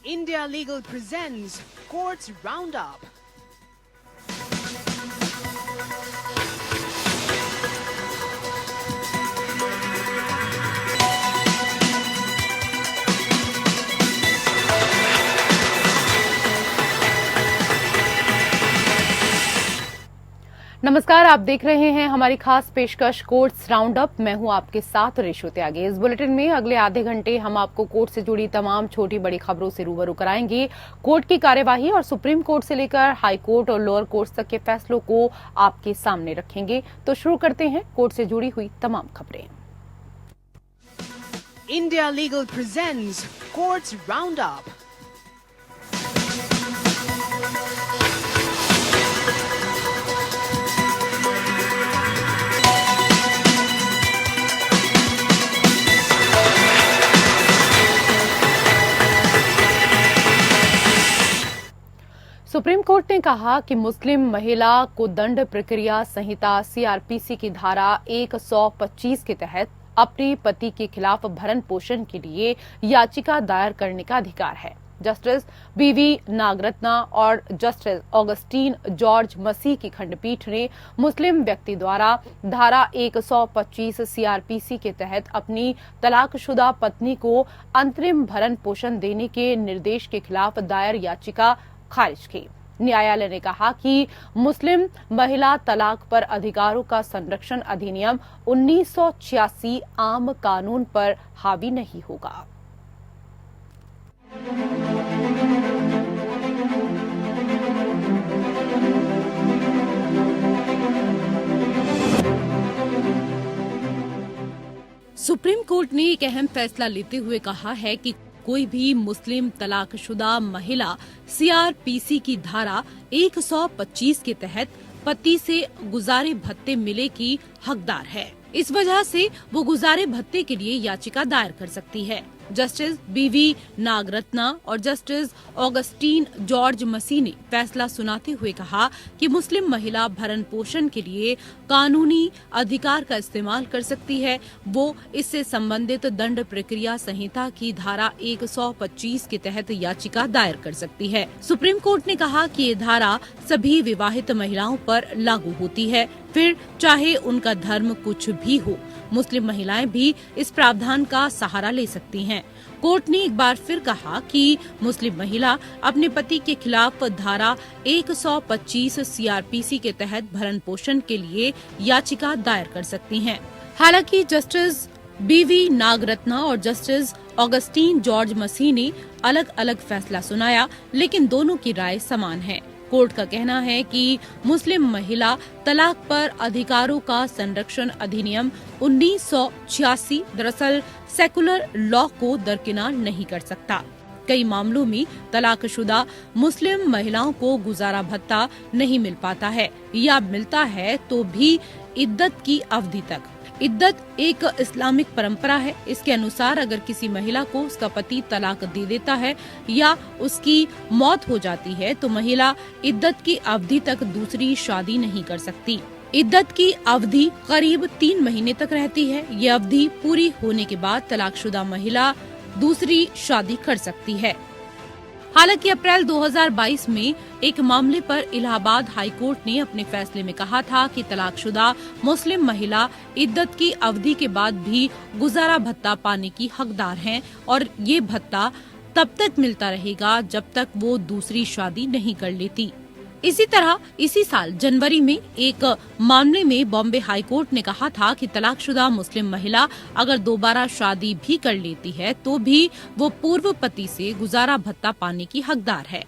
India Legal presents Courts Roundup. नमस्कार, आप देख रहे हैं हमारी खास पेशकश कोर्ट्स राउंड अप। मैं हूं आपके साथ रेशु त्यागी। इस बुलेटिन में अगले आधे घंटे हम आपको कोर्ट से जुड़ी तमाम छोटी बड़ी खबरों से रूबरू कराएंगे। कोर्ट की कार्यवाही और सुप्रीम कोर्ट से लेकर हाई कोर्ट और लोअर कोर्ट तक के फैसलों को आपके सामने रखेंगे। तो शुरू करते हैं कोर्ट से जुड़ी हुई तमाम खबरें। India Legal presents Courts Roundup. Supreme court ने कहा कि मुस्लिम महिला को दंड प्रक्रिया संहिता सीआरपीसी की धारा 125 के तहत अपने पति के खिलाफ भरण पोषण के लिए याचिका दायर करने का अधिकार है। जस्टिस बीवी नागरत्ना और जस्टिस ऑगस्टीन जॉर्ज मसीह की खंडपीठ ने मुस्लिम व्यक्ति द्वारा धारा 125 सीआरपीसी के तहत अपनी तलाकशुदा पत्नी को अंतरिम भरण पोषण देने के निर्देश के खिलाफ दायर याचिका खारिज की। न्यायालय ने कहा कि मुस्लिम महिला तलाक पर अधिकारों का संरक्षण अधिनियम 1986 आम कानून पर हावी नहीं होगा। सुप्रीम कोर्ट ने एक अहम फैसला लेते हुए कहा है कि कोई भी मुस्लिम तलाकशुदा महिला सीआरपीसी की धारा 125 के तहत पति से गुजारे भत्ते मिले की हकदार है। इस वजह से वो गुजारे भत्ते के लिए याचिका दायर कर सकती है। जस्टिस बीवी नागरत्ना और जस्टिस ऑगस्टीन जॉर्ज मसीह ने फैसला सुनाते हुए कहा कि मुस्लिम महिला भरण पोषण के लिए कानूनी अधिकार का इस्तेमाल कर सकती है। वो इससे संबंधित दंड प्रक्रिया संहिता की धारा 125 के तहत याचिका दायर कर सकती है। सुप्रीम कोर्ट ने कहा कि ये धारा सभी विवाहित महिलाओं पर लागू होती है, फिर चाहे उनका धर्म कुछ भी हो। मुस्लिम महिलाएं भी इस प्रावधान का सहारा ले सकती हैं। कोर्ट ने एक बार फिर कहा कि मुस्लिम महिला अपने पति के खिलाफ धारा 125 सीआरपीसी के तहत भरण पोषण के लिए याचिका दायर कर सकती हैं। हालांकि जस्टिस बीवी नागरत्ना और जस्टिस ऑगस्टीन जॉर्ज मसीह ने अलग अलग फैसला सुनाया, लेकिन दोनों की राय समान है। कोर्ट का कहना है कि मुस्लिम महिला तलाक पर अधिकारों का संरक्षण अधिनियम 1986 दरअसल सेकुलर लॉ को दरकिनार नहीं कर सकता। कई मामलों में तलाकशुदा मुस्लिम महिलाओं को गुजारा भत्ता नहीं मिल पाता है या मिलता है तो भी इद्दत की अवधि तक। इद्दत एक इस्लामिक परंपरा है। इसके अनुसार अगर किसी महिला को उसका पति तलाक दे देता है या उसकी मौत हो जाती है तो महिला इद्दत की अवधि तक दूसरी शादी नहीं कर सकती। इद्दत की अवधि करीब 3 महीने तक रहती है। ये अवधि पूरी होने के बाद तलाकशुदा महिला दूसरी शादी कर सकती है। हालांकि अप्रैल 2022 में एक मामले पर इलाहाबाद हाई कोर्ट ने अपने फैसले में कहा था कि तलाकशुदा मुस्लिम महिला इद्दत की अवधि के बाद भी गुजारा भत्ता पाने की हकदार हैं और ये भत्ता तब तक मिलता रहेगा जब तक वो दूसरी शादी नहीं कर लेती। इसी तरह इसी साल जनवरी में एक मामले में बॉम्बे हाई कोर्ट ने कहा था कि तलाकशुदा मुस्लिम महिला अगर दोबारा शादी भी कर लेती है तो भी वो पूर्व पति से गुजारा भत्ता पाने की हकदार है।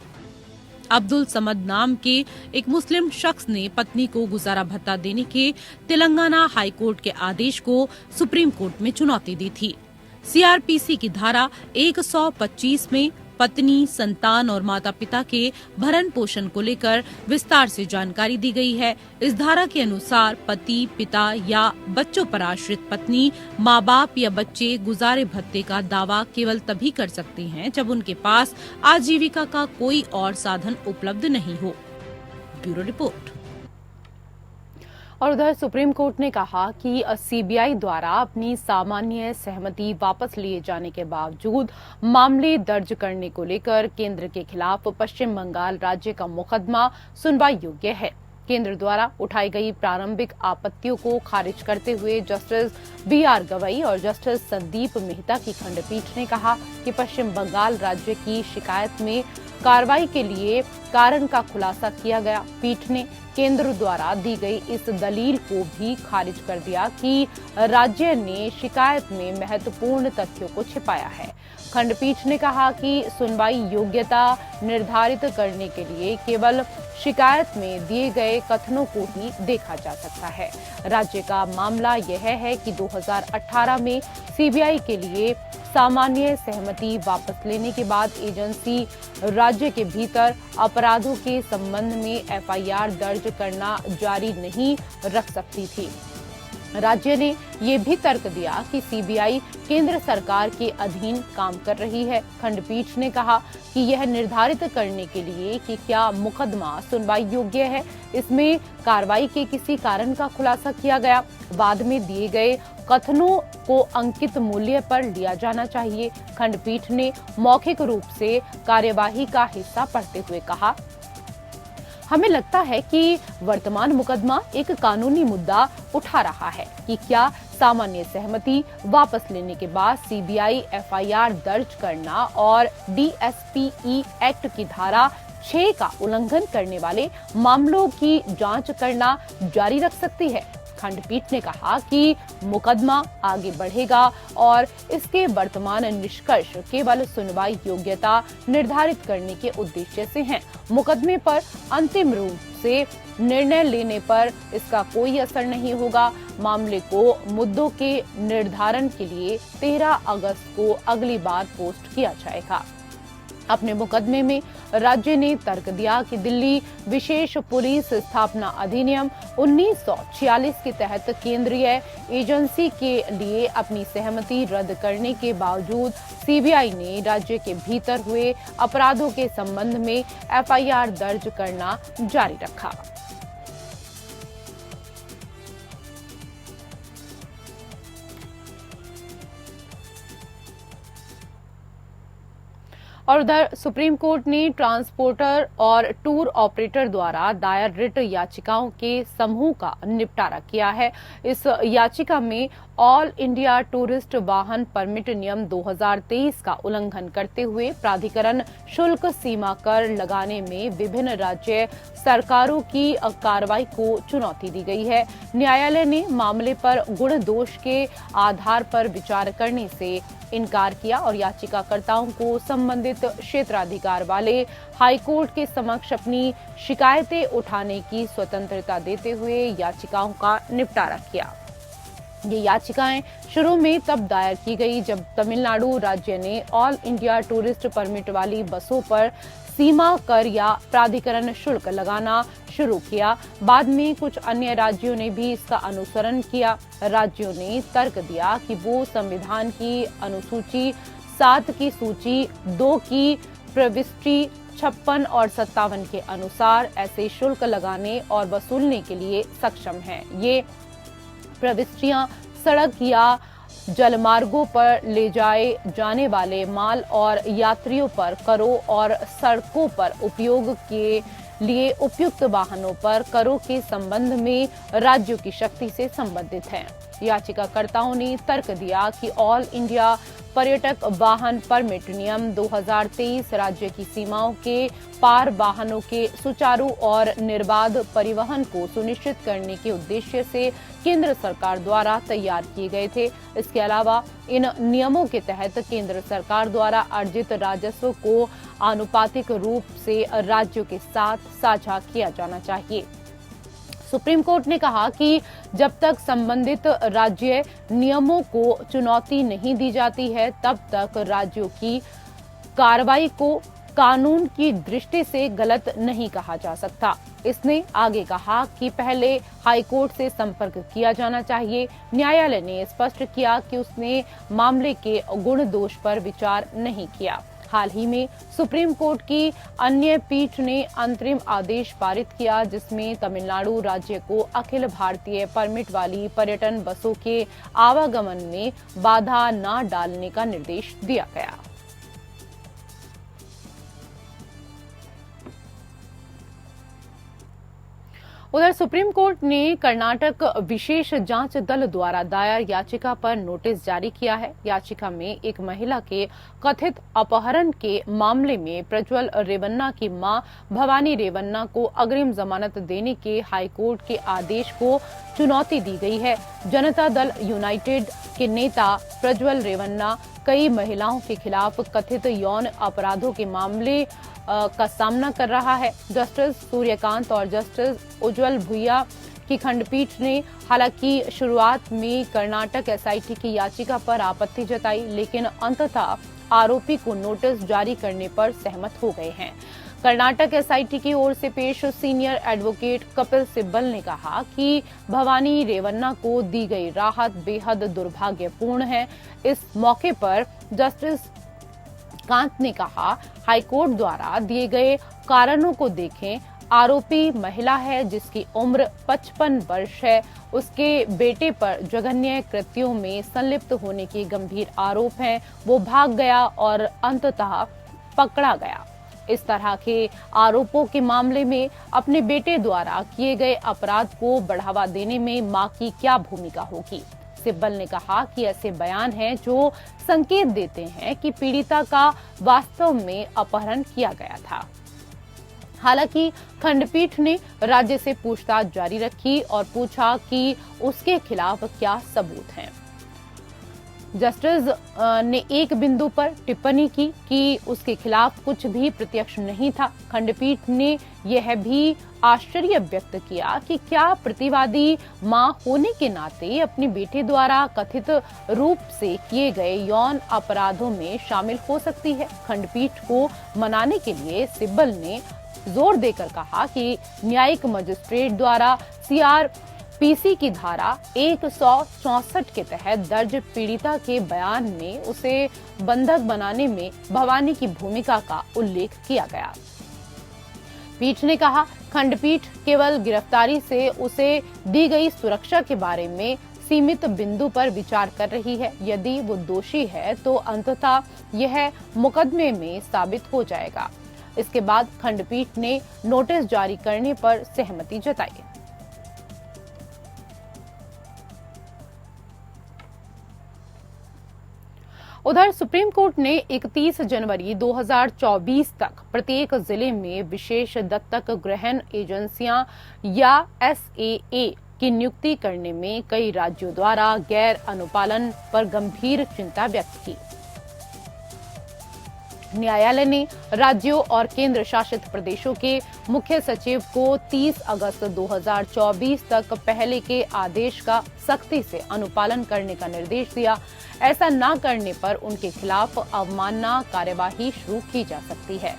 अब्दुल समद नाम के एक मुस्लिम शख्स ने पत्नी को गुजारा भत्ता देने के तेलंगाना हाई कोर्ट के आदेश को सुप्रीम कोर्ट में चुनौती दी थी। सीआरपीसी की धारा 125 में पत्नी, संतान और माता पिता के भरण पोषण को लेकर विस्तार से जानकारी दी गई है। इस धारा के अनुसार पति, पिता या बच्चों पर आश्रित पत्नी, माँ बाप या बच्चे गुजारे भत्ते का दावा केवल तभी कर सकते हैं जब उनके पास आजीविका का कोई और साधन उपलब्ध नहीं हो। Bureau report. और उधर सुप्रीम कोर्ट ने कहा कि सीबीआई द्वारा अपनी सामान्य सहमति वापस लिए जाने के बावजूद मामले दर्ज करने को लेकर केंद्र के खिलाफ पश्चिम बंगाल राज्य का मुकदमा सुनवाई योग्य है। केंद्र द्वारा उठाई गई प्रारंभिक आपत्तियों को खारिज करते हुए जस्टिस बी.आर. गवई और जस्टिस संदीप मेहता की खंडपीठ ने कहा कि पश्चिम बंगाल राज्य की शिकायत में कार्रवाई के लिए कारण का खुलासा किया गया। पीठ ने केंद्र द्वारा दी गई इस दलील को भी खारिज कर दिया कि राज्य ने शिकायत में महत्वपूर्ण तथ्यों को छिपाया है। खंडपीठ ने कहा कि सुनवाई योग्यता निर्धारित करने के लिए केवल शिकायत में दिए गए कथनों को ही देखा जा सकता है। राज्य का मामला यह है कि 2018 में सीबीआई के लिए सामान्य सहमति वापस लेने के बाद एजेंसी राज्य के भीतर अपराधों के संबंध में एफआईआर दर्ज करना जारी नहीं रख सकती थी। राज्य ने ये भी तर्क दिया कि सीबीआई केंद्र सरकार के अधीन काम कर रही है। खंडपीठ ने कहा कि यह निर्धारित करने के लिए कि क्या मुकदमा सुनवाई योग्य है, इसमें कार्रवाई के किसी कारण का खुलासा किया गया। बाद में दिए गए कथनों को अंकित मूल्य पर लिया जाना चाहिए। खंडपीठ ने मौखिक रूप से कार्यवाही का हिस्सा पढ़ते हुए कहा, हमें लगता है कि वर्तमान मुकदमा एक कानूनी मुद्दा उठा रहा है कि क्या सामान्य सहमति वापस लेने के बाद सीबीआई एफआईआर दर्ज करना और डीएसपीई एक्ट की धारा 6 का उल्लंघन करने वाले मामलों की जांच करना जारी रख सकती है। खंडपीठ ने कहा कि मुकदमा आगे बढ़ेगा और इसके वर्तमान निष्कर्ष केवल सुनवाई योग्यता निर्धारित करने के उद्देश्य से हैं। मुकदमे पर अंतिम रूप से निर्णय लेने पर इसका कोई असर नहीं होगा। मामले को मुद्दों के निर्धारण के लिए 13 अगस्त को अगली बार पोस्ट किया जाएगा। अपने मुकदमे में राज्य ने तर्क दिया कि दिल्ली विशेष पुलिस स्थापना अधिनियम 1946 के तहत केंद्रीय एजेंसी के लिए अपनी सहमति रद्द करने के बावजूद सीबीआई ने राज्य के भीतर हुए अपराधों के संबंध में एफआईआर दर्ज करना जारी रखा। और उधर सुप्रीम कोर्ट ने ट्रांसपोर्टर और टूर ऑपरेटर द्वारा दायर रिट याचिकाओं के समूह का निपटारा किया है। इस याचिका में ऑल इंडिया टूरिस्ट वाहन परमिट नियम 2023 का उल्लंघन करते हुए प्राधिकरण शुल्क सीमा कर लगाने में विभिन्न राज्य सरकारों की कार्रवाई को चुनौती दी गई है। न्यायालय ने मामले पर गुण दोष के आधार पर विचार करने से इनकार किया और याचिकाकर्ताओं को संबंधित क्षेत्राधिकार वाले हाईकोर्ट के समक्ष अपनी शिकायतें उठाने की स्वतंत्रता देते हुए याचिकाओं का निपटारा किया। ये याचिकाएं शुरू में तब दायर की गई जब तमिलनाडु राज्य ने ऑल इंडिया टूरिस्ट परमिट वाली बसों पर सीमा कर या प्राधिकरण शुल्क लगाना शुरू किया। बाद में कुछ अन्य राज्यों ने भी इसका अनुसरण किया। राज्यों ने तर्क दिया कि वो संविधान की अनुसूची 7 की सूची 2 की प्रविष्टि 56 और 57 के अनुसार ऐसे शुल्क लगाने और वसूलने के लिए सक्षम हैं। ये प्रविष्टियां सड़क या जलमार्गों पर ले जाए जाने वाले माल और यात्रियों पर करों और सड़कों पर उपयोग के लिए उपयुक्त वाहनों पर करों के संबंध में राज्यों की शक्ति से संबंधित हैं। याचिकाकर्ताओं ने तर्क दिया कि ऑल इंडिया पर्यटक वाहन परमिट नियम 2023 राज्य की सीमाओं के पार वाहनों के सुचारू और निर्बाध परिवहन को सुनिश्चित करने के उद्देश्य से केंद्र सरकार द्वारा तैयार किए गए थे। इसके अलावा इन नियमों के तहत केंद्र सरकार द्वारा अर्जित राजस्व को आनुपातिक रूप से राज्यों के साथ साझा किया जाना चाहिए। सुप्रीम कोर्ट ने कहा कि जब तक संबंधित राज्य नियमों को चुनौती नहीं दी जाती है तब तक राज्यों की कार्रवाई को कानून की दृष्टि से गलत नहीं कहा जा सकता। इसने आगे कहा कि पहले हाईकोर्ट से संपर्क किया जाना चाहिए। न्यायालय ने स्पष्ट किया कि उसने मामले के गुण दोष पर विचार नहीं किया। हाल ही में सुप्रीम कोर्ट की अन्य पीठ ने अंतरिम आदेश पारित किया, जिसमें तमिलनाडु राज्य को अखिल भारतीय परमिट वाली पर्यटन बसों के आवागमन में बाधा न डालने का निर्देश दिया गया। उधर सुप्रीम कोर्ट ने कर्नाटक विशेष जांच दल द्वारा दायर याचिका पर नोटिस जारी किया है। याचिका में एक महिला के कथित अपहरण के मामले में प्रज्वल रेवन्ना की मां भवानी रेवन्ना को अग्रिम जमानत देने के हाईकोर्ट के आदेश को चुनौती दी गई है। जनता दल यूनाइटेड के नेता प्रज्वल रेवन्ना कई महिलाओं के खिलाफ कथित यौन अपराधों के मामले का सामना कर रहा है। जस्टिस सूर्यकांत और जस्टिस उज्जवल भुइया की खंडपीठ ने हालांकि शुरुआत में कर्नाटक एसआईटी की याचिका पर आपत्ति जताई, लेकिन अंततः आरोपी को नोटिस जारी करने पर सहमत हो गए हैं। कर्नाटक एसआईटी की ओर से पेश सीनियर एडवोकेट कपिल सिब्बल ने कहा कि भवानी रेवन्ना को दी गई राहत बेहद दुर्भाग्यपूर्ण है। इस मौके पर जस्टिस कांत ने कहा, हाईकोर्ट द्वारा दिए गए कारणों को देखें। आरोपी महिला है जिसकी उम्र 55 वर्ष है। उसके बेटे पर जघन्य कृत्यों में संलिप्त होने के गंभीर आरोप हैं। वो भाग गया और अंततः पकड़ा गया। इस तरह के आरोपों के मामले में अपने बेटे द्वारा किए गए अपराध को बढ़ावा देने में मां की क्या भूमिका होगी। सिब्बल ने कहा कि ऐसे बयान हैं जो संकेत देते हैं कि पीड़िता का वास्तव में अपहरण किया गया था। हालांकि खंडपीठ ने राज्य से पूछताछ जारी रखी और पूछा कि उसके खिलाफ क्या सबूत हैं। जस्टिस ने एक बिंदु पर टिप्पणी की कि उसके खिलाफ कुछ भी प्रत्यक्ष नहीं था। खंडपीठ ने यह भी आश्चर्य व्यक्त किया कि क्या प्रतिवादी मां होने के नाते अपने बेटे द्वारा कथित रूप से किए गए यौन अपराधों में शामिल हो सकती है। खंडपीठ को मनाने के लिए सिब्बल ने जोर देकर कहा कि न्यायिक मजिस्ट्रेट द्वारा सीआरपीसी की धारा 164 के तहत दर्ज पीड़िता के बयान में उसे बंधक बनाने में भवानी की भूमिका का उल्लेख किया गया। पीठ ने कहा, खंडपीठ केवल गिरफ्तारी से उसे दी गई सुरक्षा के बारे में सीमित बिंदु पर विचार कर रही है। यदि वो दोषी है तो अंततः यह मुकदमे में साबित हो जाएगा। इसके बाद खंडपीठ ने नोटिस जारी करने पर सहमति जताई। उधर सुप्रीम कोर्ट ने 31 जनवरी 2024 तक प्रत्येक जिले में विशेष दत्तक ग्रहण एजेंसियां या एसएए की नियुक्ति करने में कई राज्यों द्वारा गैर अनुपालन पर गंभीर चिंता व्यक्त की। न्यायालय ने राज्यों और केंद्र शासित प्रदेशों के मुख्य सचिव को 30 अगस्त 2024 तक पहले के आदेश का सख्ती से अनुपालन करने का निर्देश दिया। ऐसा न करने पर उनके खिलाफ अवमानना कार्यवाही शुरू की जा सकती है।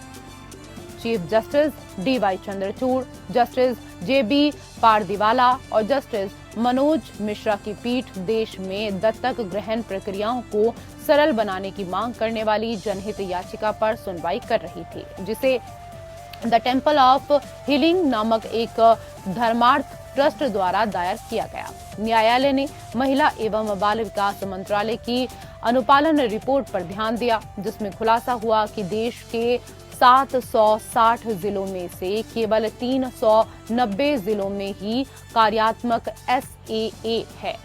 Chief justice DY Chandrachud, justice JB Pardiwala और जस्टिस मनोज मिश्रा की पीठ देश में दत्तक ग्रहण प्रक्रियाओं को सरल बनाने की मांग करने वाली जनहित याचिका पर सुनवाई कर रही थी, जिसे द टेम्पल ऑफ हीलिंग नामक एक धर्मार्थ ट्रस्ट द्वारा दायर किया गया। न्यायालय ने महिला एवं बाल विकास मंत्रालय की अनुपालन रिपोर्ट पर ध्यान दिया, जिसमें खुलासा हुआ कि देश के 760 जिलों में से केवल 390 जिलों में ही कार्यात्मक एसएए है।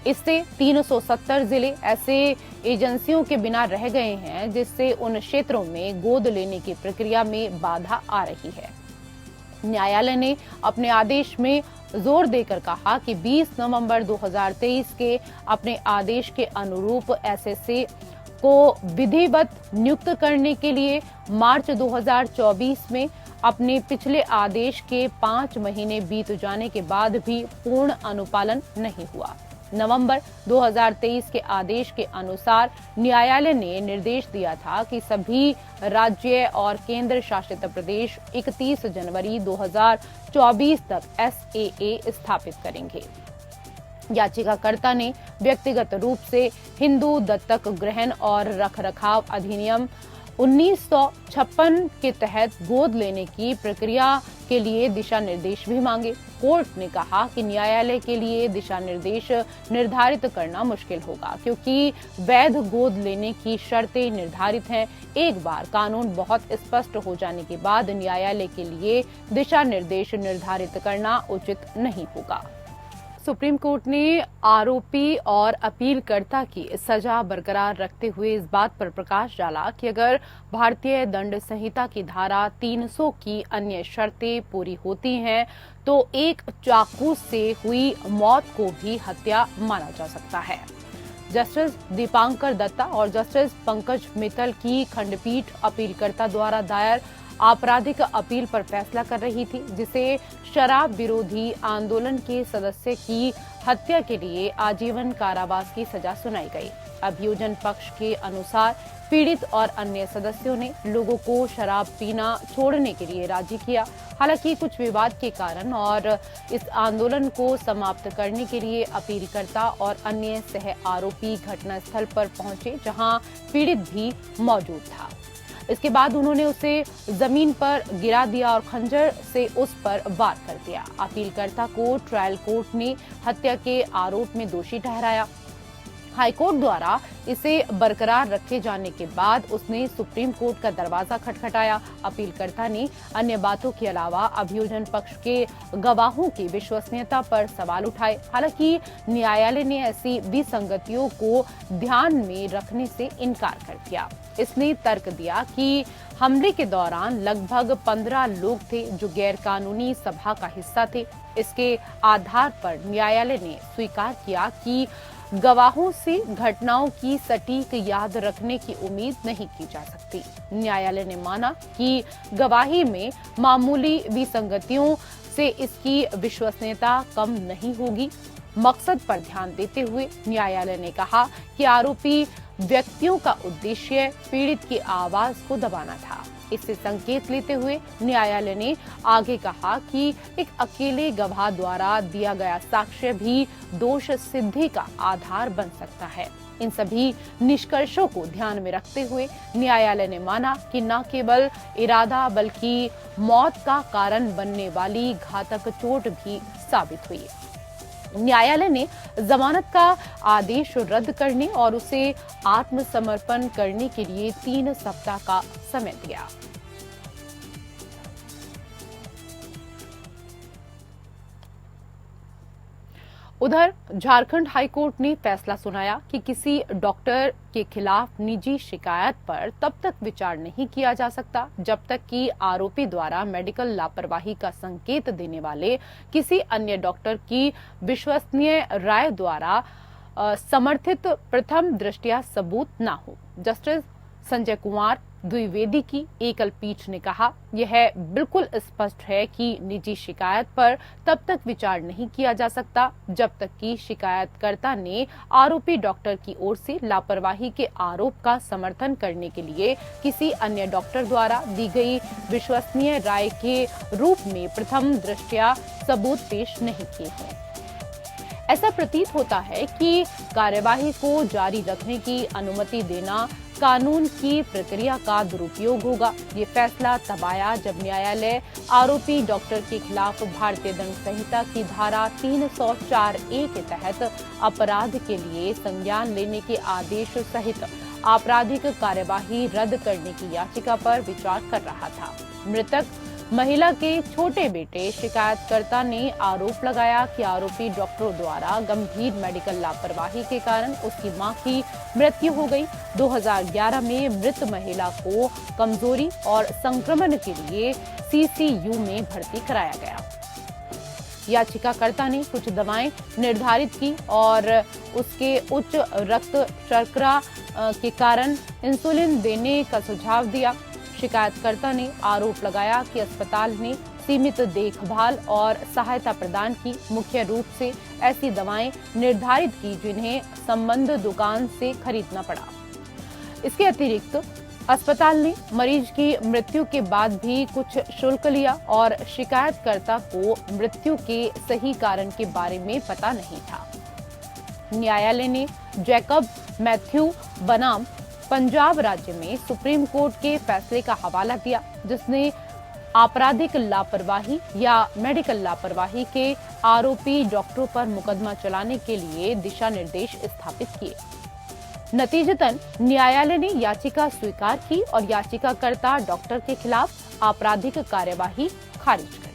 इससे 370 जिले ऐसे एजेंसियों के बिना रह गए हैं, जिससे उन क्षेत्रों में गोद लेने की प्रक्रिया में बाधा आ रही है। न्यायालय ने अपने आदेश में जोर देकर कहा कि 20 नवंबर 2023 के अपने आदेश के अनुरूप एसएए को विधिवत नियुक्त करने के लिए मार्च 2024 में अपने पिछले आदेश के 5 महीने बीत जाने के बाद भी पूर्ण अनुपालन नहीं हुआ। नवंबर 2023 के आदेश के अनुसार न्यायालय ने निर्देश दिया था कि सभी राज्य और केंद्र शासित प्रदेश 31 जनवरी 2024 तक एसएए स्थापित करेंगे। याचिकाकर्ता ने व्यक्तिगत रूप से हिंदू दत्तक ग्रहण और रखरखाव अधिनियम 1956 के तहत गोद लेने की प्रक्रिया के लिए दिशा निर्देश भी मांगे। कोर्ट ने कहा कि न्यायालय के लिए दिशा निर्देश निर्धारित करना मुश्किल होगा क्योंकि वैध गोद लेने की शर्तें निर्धारित हैं। एक बार कानून बहुत स्पष्ट हो जाने के बाद न्यायालय के लिए दिशा निर्देश निर्धारित करना उचित नहीं होगा। सुप्रीम कोर्ट ने आरोपी और अपीलकर्ता की सजा बरकरार रखते हुए इस बात पर प्रकाश डाला कि अगर भारतीय दंड संहिता की धारा 300 की अन्य शर्तें पूरी होती हैं तो एक चाकू से हुई मौत को भी हत्या माना जा सकता है। जस्टिस दीपांकर दत्ता और जस्टिस पंकज मित्तल की खंडपीठ अपीलकर्ता द्वारा दायर आपराधिक अपील पर फैसला कर रही थी, जिसे शराब विरोधी आंदोलन के सदस्य की हत्या के लिए आजीवन कारावास की सजा सुनाई गई। अभियोजन पक्ष के अनुसार पीड़ित और अन्य सदस्यों ने लोगों को शराब पीना छोड़ने के लिए राजी किया। हालांकि कुछ विवाद के कारण और इस आंदोलन को समाप्त करने के लिए अपीलकर्ता और अन्य सह आरोपी घटनास्थल पर पहुंचे, जहां पीड़ित भी मौजूद था। इसके बाद उन्होंने उसे जमीन पर गिरा दिया और खंजर से उस पर वार कर दिया। अपीलकर्ता को ट्रायल कोर्ट ने हत्या के आरोप में दोषी ठहराया। हाईकोर्ट द्वारा इसे बरकरार रखे जाने के बाद उसने सुप्रीम कोर्ट का दरवाजा खटखटाया। अपीलकर्ता ने अन्य बातों के अलावा अभियोजन पक्ष के गवाहों की विश्वसनीयता पर सवाल उठाए। हालांकि न्यायालय ने ऐसी विसंगतियों को ध्यान में रखने से इनकार कर दिया। इसने तर्क दिया कि हमले के दौरान लगभग 15 लोग थे जो गैर कानूनी सभा का हिस्सा थे। इसके आधार पर न्यायालय ने स्वीकार किया कि गवाहों से घटनाओं की सटीक याद रखने की उम्मीद नहीं की जा सकती। न्यायालय ने माना कि गवाही में मामूली विसंगतियों से इसकी विश्वसनीयता कम नहीं होगी। मकसद पर ध्यान देते हुए न्यायालय ने कहा कि आरोपी व्यक्तियों का उद्देश्य पीड़ित की आवाज को दबाना था। इससे संकेत लेते हुए न्यायालय ने आगे कहा कि एक अकेले गवाह द्वारा दिया गया साक्ष्य भी दोष सिद्धि का आधार बन सकता है। इन सभी निष्कर्षों को ध्यान में रखते हुए न्यायालय ने माना कि न केवल इरादा बल्कि मौत का कारण बनने वाली घातक चोट भी साबित हुई। न्यायालय ने जमानत का आदेश रद्द करने और उसे आत्मसमर्पण करने के लिए 3 सप्ताह का समय दिया। उधर झारखंड हाईकोर्ट ने फैसला सुनाया कि किसी डॉक्टर के खिलाफ निजी शिकायत पर तब तक विचार नहीं किया जा सकता जब तक कि आरोपी द्वारा मेडिकल लापरवाही का संकेत देने वाले किसी अन्य डॉक्टर की विश्वसनीय राय द्वारा समर्थित प्रथम दृष्टया सबूत न हो। जस्टिस संजय कुमार द्विवेदी की एकल पीठ ने कहा, यह बिल्कुल स्पष्ट है कि निजी शिकायत पर तब तक विचार नहीं किया जा सकता जब तक कि शिकायतकर्ता ने आरोपी डॉक्टर की ओर से लापरवाही के आरोप का समर्थन करने के लिए किसी अन्य डॉक्टर द्वारा दी गई विश्वसनीय राय के रूप में प्रथम दृष्टया सबूत पेश नहीं किए हैं। ऐसा प्रतीत होता है कि कार्यवाही को जारी रखने की अनुमति देना कानून की प्रक्रिया का दुरुपयोग होगा। ये फैसला तब आया जब न्यायालय आरोपी डॉक्टर के खिलाफ भारतीय दंड संहिता की धारा 304A के तहत अपराध के लिए संज्ञान लेने के आदेश सहित आपराधिक कार्यवाही रद्द करने की याचिका पर विचार कर रहा था। मृतक महिला के छोटे बेटे शिकायतकर्ता ने आरोप लगाया कि आरोपी डॉक्टरों द्वारा गंभीर मेडिकल लापरवाही के कारण उसकी मां की मृत्यु हो गई। 2011 में मृत महिला को कमजोरी और संक्रमण के लिए CCU में भर्ती कराया गया। याचिकाकर्ता ने कुछ दवाएं निर्धारित की और उसके उच्च रक्त शर्करा के कारण इंसुलिन देने का सुझाव दिया। शिकायतकर्ता ने आरोप लगाया कि अस्पताल ने सीमित देखभाल और सहायता प्रदान की, मुख्य रूप से ऐसी दवाएं निर्धारित की जिन्हें संबद्ध दुकान से खरीदना पड़ा। इसके अतिरिक्त अस्पताल ने मरीज की मृत्यु के बाद भी कुछ शुल्क लिया और शिकायतकर्ता को मृत्यु के सही कारण के बारे में पता नहीं था। न्यायालय ने जैकब मैथ्यू बनाम पंजाब राज्य में सुप्रीम कोर्ट के फैसले का हवाला दिया, जिसने आपराधिक लापरवाही या मेडिकल लापरवाही के आरोपी डॉक्टरों पर मुकदमा चलाने के लिए दिशा निर्देश स्थापित किए। नतीजतन न्यायालय ने याचिका स्वीकार की और याचिकाकर्ता डॉक्टर के खिलाफ आपराधिक कार्यवाही खारिज कर दी।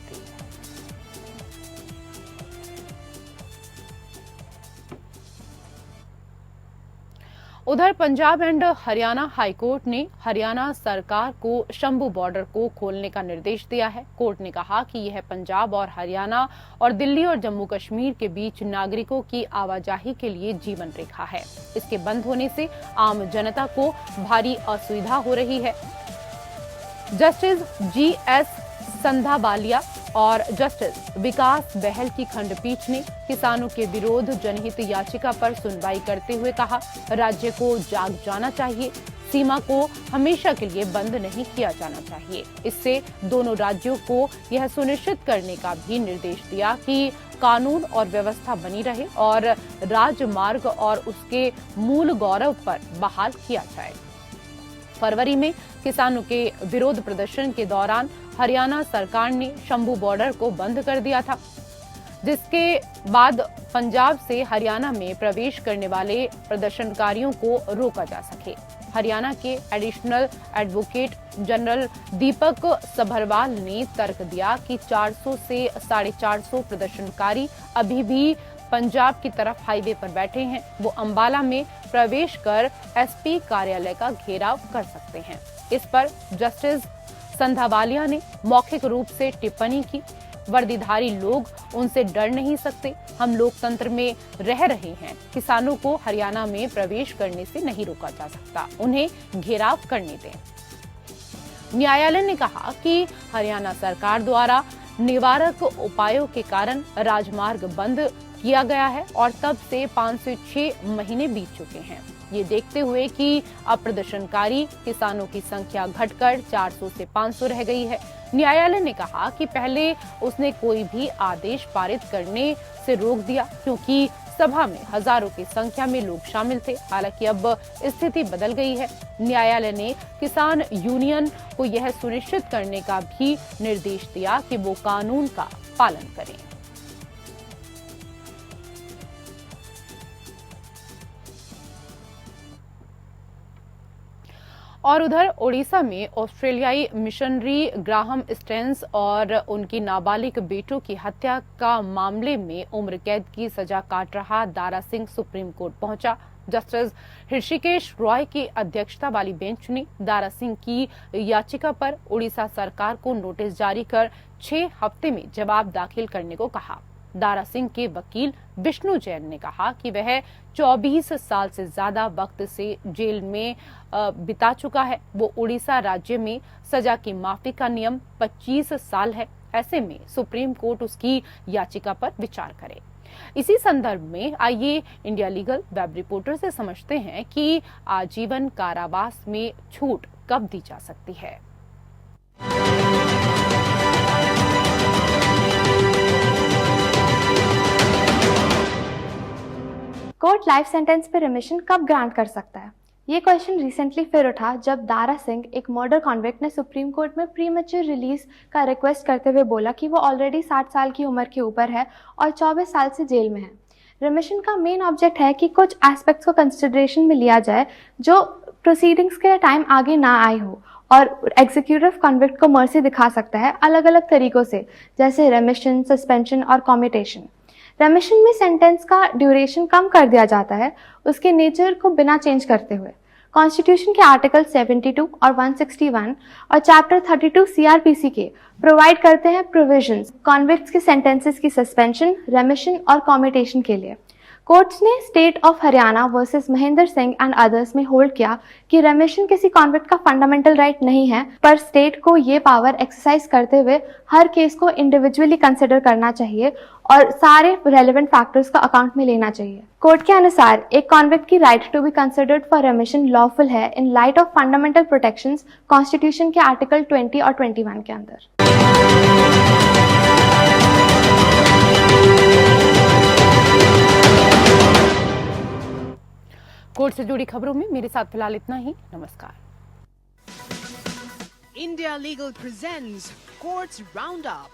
उधर पंजाब एंड हरियाणा हाईकोर्ट ने हरियाणा सरकार को शंभू बॉर्डर को खोलने का निर्देश दिया है। कोर्ट ने कहा कि यह पंजाब और हरियाणा और दिल्ली और जम्मू कश्मीर के बीच नागरिकों की आवाजाही के लिए जीवन रेखा है। इसके बंद होने से आम जनता को भारी असुविधा हो रही है। जस्टिस GS संधावालिया और जस्टिस विकास बहल की खंडपीठ ने किसानों के विरोध जनहित याचिका पर सुनवाई करते हुए कहा, राज्य को जाग जाना चाहिए, सीमा को हमेशा के लिए बंद नहीं किया जाना चाहिए। इससे दोनों राज्यों को यह सुनिश्चित करने का भी निर्देश दिया कि कानून और व्यवस्था बनी रहे और राजमार्ग और उसके मूल गौरव पर बहाल किया जाए। फरवरी में किसानों के विरोध प्रदर्शन के दौरान हरियाणा सरकार ने शंभू बॉर्डर को बंद कर दिया था, जिसके बाद पंजाब से हरियाणा में प्रवेश करने वाले प्रदर्शनकारियों को रोका जा सके। हरियाणा के एडिशनल एडवोकेट जनरल दीपक सभरवाल ने तर्क दिया कि 400 से 450 प्रदर्शनकारी अभी भी पंजाब की तरफ हाईवे पर बैठे हैं। वो अंबाला में प्रवेश कर SP कार्यालय का घेराव कर सकते हैं। इस पर जस्टिस संधावालिया ने मौखिक रूप से टिप्पणी की, वर्दीधारी लोग उनसे डर नहीं सकते, हम लोकतंत्र में रह रहे हैं, किसानों को हरियाणा में प्रवेश करने से नहीं रोका जा सकता, उन्हें घेराव करने दें। न्यायालय ने कहा कि हरियाणा सरकार द्वारा निवारक उपायों के कारण राजमार्ग बंद किया गया है और तब से 5 से 6 महीने बीत चुके हैं। ये देखते हुए कि अब प्रदर्शनकारी किसानों की संख्या घटकर 400 से 500 रह गई है। न्यायालय ने कहा कि पहले उसने कोई भी आदेश पारित करने से रोक दिया क्योंकि सभा में हजारों की संख्या में लोग शामिल थे। हालांकि अब स्थिति बदल गई है। न्यायालय ने किसान यूनियन को यह सुनिश्चित करने का भी निर्देश दिया कि वो कानून का पालन करें। और उधर ओडिशा में ऑस्ट्रेलियाई मिशनरी ग्राहम स्टेन्स और उनकी नाबालिग बेटों की हत्या का मामले में उम्र कैद की सजा काट रहा दारा सिंह सुप्रीम कोर्ट पहुंचा। जस्टिस ऋषिकेश रॉय की अध्यक्षता वाली बेंच ने दारा सिंह की याचिका पर ओडिशा सरकार को नोटिस जारी कर 6 हफ्ते में जवाब दाखिल करने को कहा। दारा सिंह के वकील विष्णु जैन ने कहा कि वह 24 साल से ज्यादा वक्त से जेल में बिता चुका है। वो उड़ीसा राज्य में सजा की माफी का नियम 25 साल है। ऐसे में सुप्रीम कोर्ट उसकी याचिका पर विचार करे। इसी संदर्भ में आइए इंडिया लीगल वेब रिपोर्टर से समझते हैं कि आजीवन कारावास में छूट कब दी जा सकती है। कोर्ट लाइफ सेंटेंस पे रिमिशन कब ग्रांट कर सकता है? ये क्वेश्चन रिसेंटली फिर उठा जब दारा सिंह, एक मर्डर कॉन्विक्ट, ने सुप्रीम कोर्ट में प्रीमेच्योर रिलीज का रिक्वेस्ट करते हुए बोला कि वो ऑलरेडी 60 साल की उम्र के ऊपर है और 24 साल से जेल में है। रिमिशन का मेन ऑब्जेक्ट है कि कुछ एस्पेक्ट्स को कंसिडरेशन में लिया जाए जो प्रोसीडिंग्स के टाइम आगे ना आए हो और एग्जीक्यूटिव कॉन्विक्ट को मर्सी दिखा सकता है अलग अलग तरीकों से, जैसे रेमिशन, सस्पेंशन और कम्यूटेशन। रेमिशन में सेंटेंस का ड्यूरेशन कम कर दिया जाता है उसके नेचर को बिना चेंज करते हुए। कॉन्स्टिट्यूशन के आर्टिकल 72 और 161 और चैप्टर 32 CRPC के प्रोवाइड करते हैं प्रोविजंस कॉन्विक्ट्स के सेंटेंसेस की सस्पेंशन, रेमिशन और कम्यूटेशन के लिए। कोर्ट्स ने state of Haryana versus Mahendra Singh and others में होल्ड किया कि रेमिशन किसी कॉन्विक्ट का फंडामेंटल राइट नहीं है, पर स्टेट को ये पावर एक्सरसाइज करते हुए हर केस को इंडिविजुअली कंसिडर करना चाहिए और सारे रेलेवेंट फैक्टर्स को अकाउंट में लेना चाहिए। कोर्ट के अनुसार एक कॉन्विक्ट की right to be considered for remission lawful है in light of fundamental protections constitution के आर्टिकल 20 और 21 के अंदर। कोर्ट से जुड़ी खबरों में मेरे साथ फिलहाल इतना ही। नमस्कार। India Legal presents Courts Roundup.